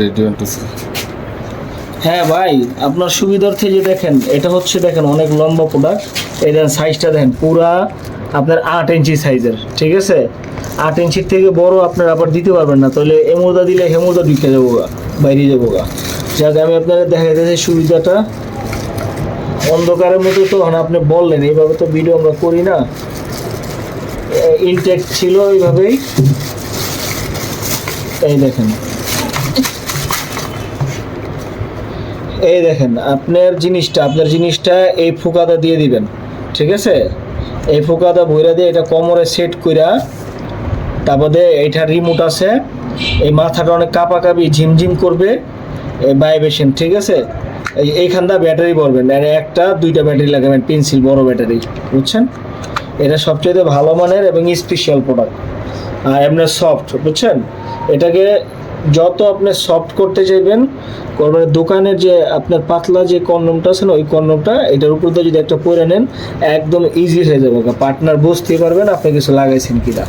Ready one two C. হ্যাঁ ভাই, আপনার সুবিধার্থে যে দেখেন, এটা হচ্ছে দেখেন অনেক লম্বা প্রোডাক্ট। এটা সাইজটা দেখেন পুরা আপনার 8 ইঞ্চি সাইজের, ঠিক আছে? 8 ইঞ্চির থেকে বড় আপনার আবার দিতে পারবেন না, তাহলে এমোদা দিলে হেমোদা ঢুকে যাবো গা, বাইরে যাবো গা। যাক আমি আপনাদের দেখা যাচ্ছে সুবিধাটা অন্ধকারের মতো। তো আপনি বললেন এইভাবে তো ভিডিও আমরা করি না, ইনটেক ছিল এইভাবেই। এই দেখেন, এই দেখেন আপনার জিনিসটা এই ফুকাটা দিয়ে দিবেন, ঠিক আছে? এই ফুকাটা ভইরা দিয়ে এটা কোমরে সেট কইরা, তারপরে এটা রিমোট আছে, এই মাথাটা অনেক কাঁপাকাঁপি ঝিমঝিম করবে, এই ভাইব্রেশন, ঠিক আছে? এইখানটা ব্যাটারি ভরবেন, আর একটা দুইটা ব্যাটারি লাগাবেন, পেন্সিল বড় ব্যাটারি, বুঝছেন? এটা সবচেয়ে ভালো মানের এবং স্পেশাল প্রোডাক্ট। আর আপনার সফট, বুঝছেন? এটাকে যত আপনি সফট করতে চাইবেন করবেন। দোকানের যে আপনার পাতলা যে কন্ডমটা আছে না, ওই কন্ডমটা এটার উপর দিয়ে যদি একটা পরে নেন, একদম ইজি হয়ে যাবে, পার্টনার বুঝতে পারবেন আপনি কিছু লাগাইছেন কিনা।